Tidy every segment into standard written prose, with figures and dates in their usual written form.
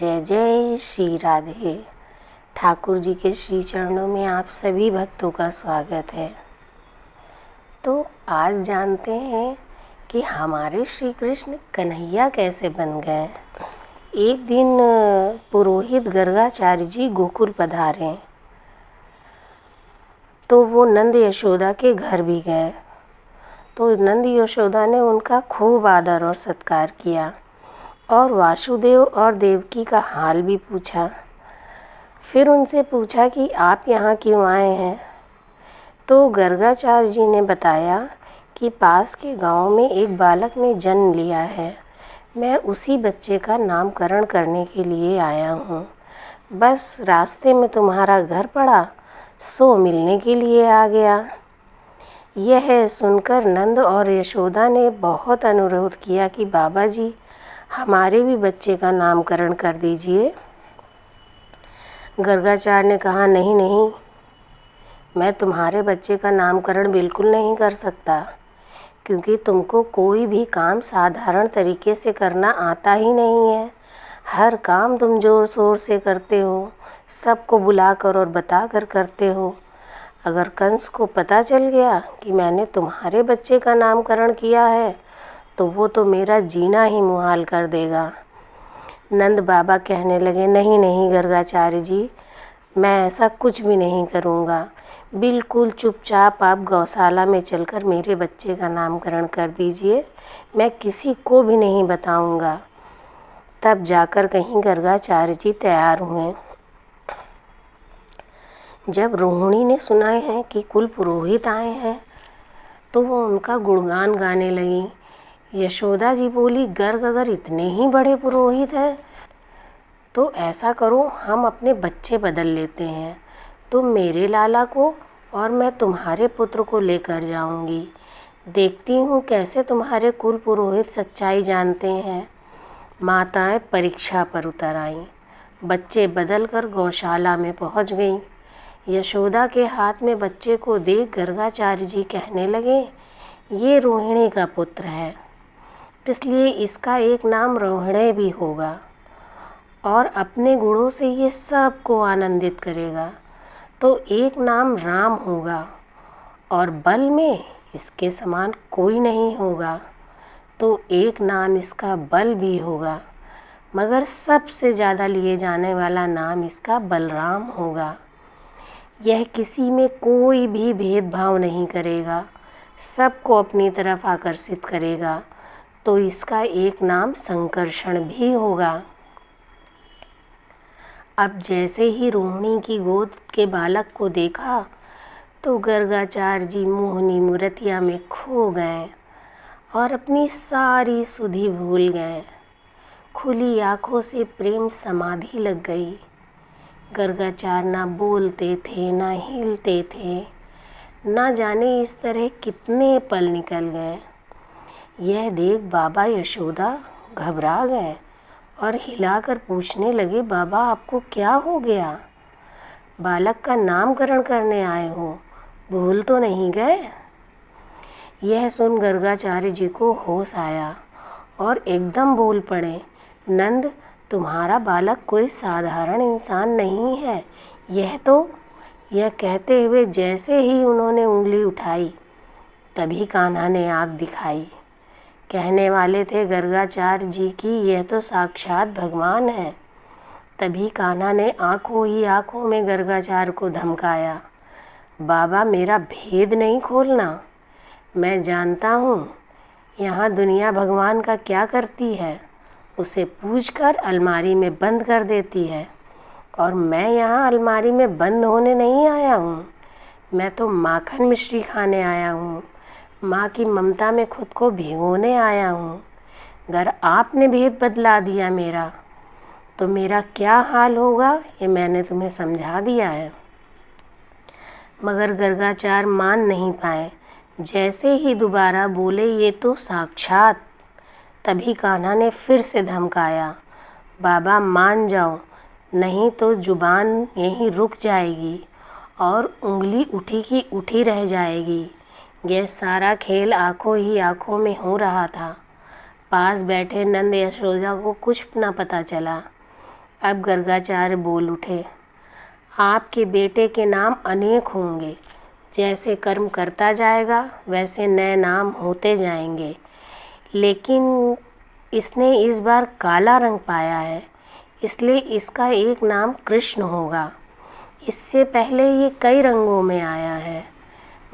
जय जय श्री राधे। ठाकुर जी के श्री चरणों में आप सभी भक्तों का स्वागत है। तो आज जानते हैं कि हमारे श्री कृष्ण कन्हैया कैसे बन गए। एक दिन पुरोहित गर्गाचार्य जी गोकुल पधारे तो वो नंद यशोदा के घर भी गए। तो नंद यशोदा ने उनका खूब आदर और सत्कार किया और वासुदेव और देवकी का हाल भी पूछा। फिर उनसे पूछा कि आप यहाँ क्यों आए हैं। तो गर्गाचार्य जी ने बताया कि पास के गांव में एक बालक ने जन्म लिया है, मैं उसी बच्चे का नामकरण करने के लिए आया हूँ। बस रास्ते में तुम्हारा घर पड़ा सो मिलने के लिए आ गया। यह सुनकर नंद और यशोदा ने बहुत अनुरोध किया कि बाबा जी हमारे भी बच्चे का नामकरण कर दीजिए। गर्गाचार्य ने कहा नहीं नहीं, मैं तुम्हारे बच्चे का नामकरण बिल्कुल नहीं कर सकता, क्योंकि तुमको कोई भी काम साधारण तरीके से करना आता ही नहीं है। हर काम तुम ज़ोर शोर से करते हो, सबको बुलाकर और बताकर करते हो। अगर कंस को पता चल गया कि मैंने तुम्हारे बच्चे का नामकरण किया है तो वो तो मेरा जीना ही मुहाल कर देगा। नंद बाबा कहने लगे नहीं नहीं गर्गाचार्य जी, मैं ऐसा कुछ भी नहीं करूँगा। बिल्कुल चुपचाप आप गौशाला में चलकर मेरे बच्चे का नामकरण कर दीजिए, मैं किसी को भी नहीं बताऊँगा। तब जाकर कहीं गर्गाचार्य जी तैयार हुए। जब रोहिणी ने सुना है कि कुल पुरोहित आए हैं तो वो उनका गुणगान गाने लगी। यशोदा जी बोली, गर्ग अगर इतने ही बड़े पुरोहित हैं तो ऐसा करो हम अपने बच्चे बदल लेते हैं, तुम मेरे लाला को और मैं तुम्हारे पुत्र को लेकर जाऊंगी। देखती हूँ कैसे तुम्हारे कुल पुरोहित सच्चाई जानते हैं। माताएं परीक्षा पर उतर आईं। बच्चे बदल कर गौशाला में पहुँच गईं। यशोदा के हाथ में बच्चे को देख गर्गाचार्य जी कहने लगे, ये रोहिणी का पुत्र है, इसलिए इसका एक नाम रोहिणी भी होगा और अपने गुणों से ये सबको आनंदित करेगा। तो एक नाम राम होगा और बल में इसके समान कोई नहीं होगा, तो एक नाम इसका बल भी होगा, मगर सबसे ज़्यादा लिए जाने वाला नाम इसका बलराम होगा। यह किसी में कोई भी भेदभाव नहीं करेगा, सबको अपनी तरफ आकर्षित करेगा, तो इसका एक नाम संकर्षण भी होगा। अब जैसे ही रोहिणी की गोद के बालक को देखा तो गर्गाचार्य जी मोहनी मूर्तिया में खो गए और अपनी सारी सुधि भूल गए। खुली आँखों से प्रेम समाधि लग गई। गर्गाचार्य ना बोलते थे ना हिलते थे, ना जाने इस तरह कितने पल निकल गए। यह देख बाबा यशोदा घबरा गए और हिलाकर पूछने लगे, बाबा आपको क्या हो गया? बालक का नामकरण करने आए हो, भूल तो नहीं गए? यह सुन गर्गाचार्य जी को होश आया और एकदम बोल पड़े, नंद तुम्हारा बालक कोई साधारण इंसान नहीं है। यह कहते हुए जैसे ही उन्होंने उंगली उठाई तभी कान्हा ने आँख दिखाई। कहने वाले थे गर्गाचार्य जी की यह तो साक्षात भगवान है। तभी कान्हा ने आंखों ही आंखों में गर्गाचार्य को धमकाया, बाबा मेरा भेद नहीं खोलना, मैं जानता हूँ यहाँ दुनिया भगवान का क्या करती है, उसे पूछकर अलमारी में बंद कर देती है, और मैं यहाँ अलमारी में बंद होने नहीं आया हूँ, मैं तो माखन मिश्री खाने आया हूँ, माँ की ममता में खुद को भिगोने आया हूँ। अगर आपने भेद बदला दिया मेरा तो मेरा क्या हाल होगा ये मैंने तुम्हें समझा दिया है। मगर गर्गाचार्य मान नहीं पाए। जैसे ही दोबारा बोले ये तो साक्षात, तभी कान्हा ने फिर से धमकाया, बाबा मान जाओ नहीं तो जुबान यहीं रुक जाएगी और उंगली उठी की उठी रह जाएगी। यह सारा खेल आंखों ही आंखों में हो रहा था। पास बैठे नंद यशोदा को कुछ न पता चला अब गर्गाचार्य बोल उठे, आपके बेटे के नाम अनेक होंगे। जैसे कर्म करता जाएगा वैसे नए नाम होते जाएंगे, लेकिन इसने इस बार काला रंग पाया है, इसलिए इसका एक नाम कृष्ण होगा। इससे पहले ये कई रंगों में आया है।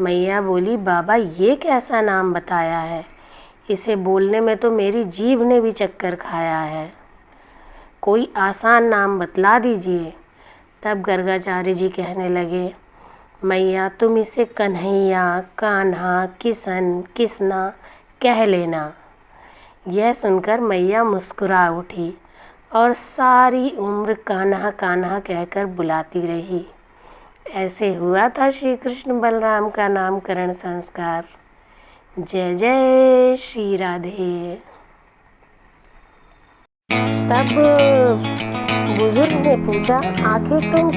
मैया बोली, बाबा ये कैसा नाम बताया है, इसे बोलने में तो मेरी जीभ ने भी चक्कर खाया है, कोई आसान नाम बतला दीजिए। तब गर्गाचार्य जी कहने लगे, मैया तुम इसे कन्हैया, कान्हा, किशन, किसना कह लेना। यह सुनकर मैया मुस्कुरा उठी और सारी उम्र कान्हा कान्हा कहकर बुलाती रही। ऐसे हुआ था श्री कृष्ण बलराम का नामकरण संस्कार। जय जय श्री राधे। तब बुजुर्ग ने पूछा, आखिर तुम